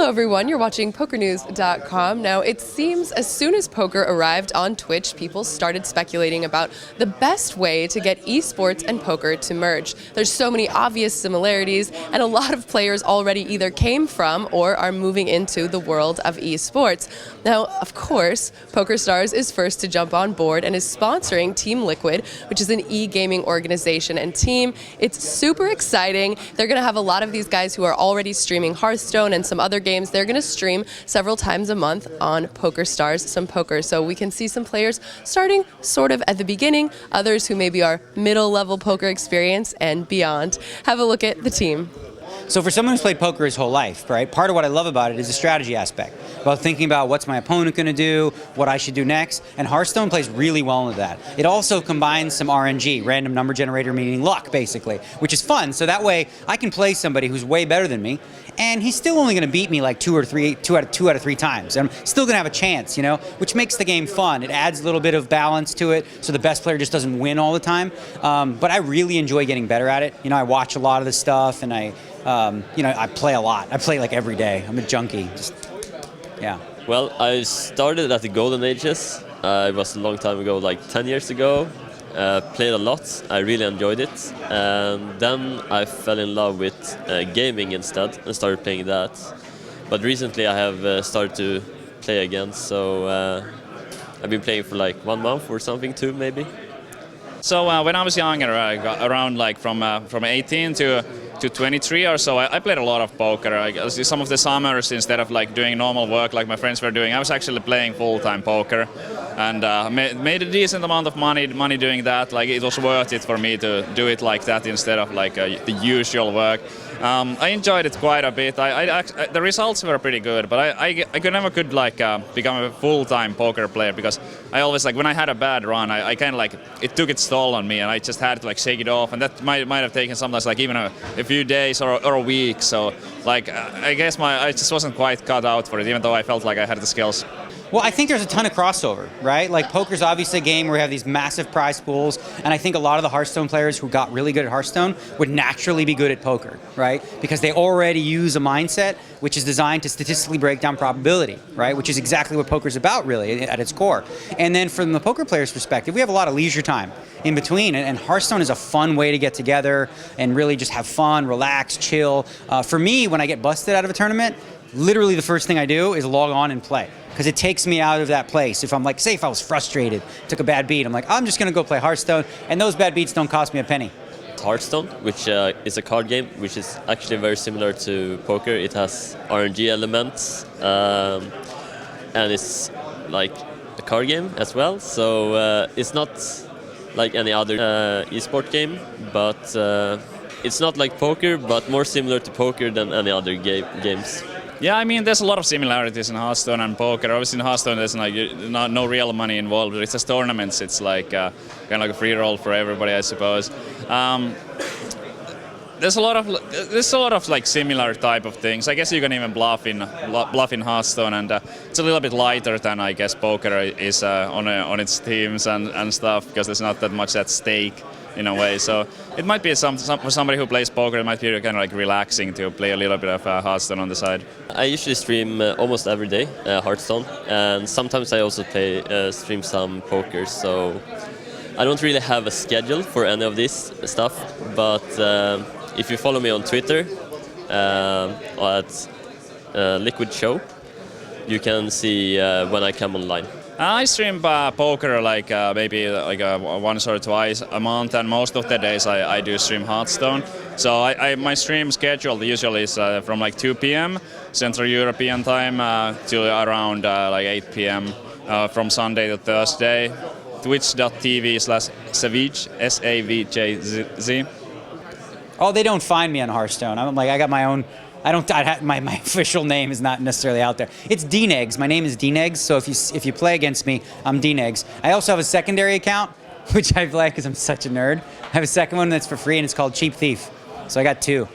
Hello everyone, you're watching PokerNews.com. Now, it seems as soon as poker arrived on Twitch, people started speculating about the best way to get esports and poker to merge. There's so many obvious similarities, and a lot of players already either came from or are moving into the world of esports. Now, of course, PokerStars is first to jump on board and is sponsoring Team Liquid, which is an e-gaming organization and team. It's super exciting. They're going to have a lot of these guys who are already streaming Hearthstone and some other games. They're going to stream several times a month on PokerStars some poker. So we can see some players starting sort of at the beginning, others who maybe are middle-level poker experience and beyond. Have a look at the team. So for someone who's played poker his whole life, right, part of what I love about it is the strategy aspect, about thinking about what's my opponent going to do, what I should do next, and Hearthstone plays really well into that. It also combines some RNG, random number generator, meaning luck, basically, which is fun, so that way I can play somebody who's way better than me, and he's still only going to beat me like two out of three times. I'm still going to have a chance, you know, which makes the game fun. It adds a little bit of balance to it, so the best player just doesn't win all the time, but I really enjoy getting better at it. You know, I watch a lot of this stuff, and I play a lot. I play like every day. I'm a junkie. Yeah. Well, I started at the golden ages. It was a long time ago, like 10 years ago. Played a lot. I really enjoyed it. And then I fell in love with gaming instead and started playing that. But recently I have started to play again. So I've been playing for like 1 month or something too, maybe. So when I was younger, I got around like from 18 to 23 or so, I played a lot of poker. Some of the summers, instead of like doing normal work like my friends were doing, I was actually playing full-time poker, and made a decent amount of money doing that. Like, it was worth it for me to do it like that instead of like the usual work. I enjoyed it quite a bit. The results were pretty good, but I never could like become a full-time poker player, because I always, like, when I had a bad run, I kind of like, it took its toll on me, and I just had to like shake it off, and that might have taken sometimes like even a few days or a week. So like I guess I just wasn't quite cut out for it, even though I felt like I had the skills. Well, I think there's a ton of crossover, right? Like, poker's obviously a game where we have these massive prize pools, and I think a lot of the Hearthstone players who got really good at Hearthstone would naturally be good at poker, right? Because they already use a mindset which is designed to statistically break down probability, right? Which is exactly what poker's about, really, at its core. And then from the poker player's perspective, we have a lot of leisure time in between, and Hearthstone is a fun way to get together and really just have fun, relax, chill. For me, when I get busted out of a tournament, literally the first thing I do is log on and play, because it takes me out of that place. If I'm like, say if I was frustrated, took a bad beat, I'm like, I'm just gonna go play Hearthstone, and those bad beats don't cost me a penny. Hearthstone, which is a card game, which is actually very similar to poker. It has RNG elements, and it's like a card game as well. So it's not like any other esport game, but it's not like poker, but more similar to poker than any other games. Yeah, I mean, there's a lot of similarities in Hearthstone and poker. Obviously, in Hearthstone, there's like no real money involved. It's just tournaments. It's like kind of like a free roll for everybody, I suppose. There's a lot of like similar type of things. I guess you can even bluff in Hearthstone, and it's a little bit lighter than I guess poker is on its teams and stuff, because there's not that much at stake in a way. So it might be for somebody who plays poker, it might be kind of like relaxing to play a little bit of Hearthstone on the side. I usually stream almost every day Hearthstone, and sometimes I also stream some poker. So I don't really have a schedule for any of this stuff, but if you follow me on Twitter at Liquid Show, you can see when I come online. I stream poker like maybe like once or twice a month, and most of the days I do stream Hearthstone. So my stream schedule usually is from like 2 p.m. Central European time to around like 8 p.m. From Sunday to Thursday. Twitch.tv/Savijz, SAVJZ. Oh, they don't find me on Hearthstone. I'm like, I got my own. My official name is not necessarily out there. It's Dnegs. My name is Dnegs. So if you play against me, I'm Dnegs. I also have a secondary account, which I play because I'm such a nerd. I have a second one that's for free, and it's called Cheap Thief. So I got two.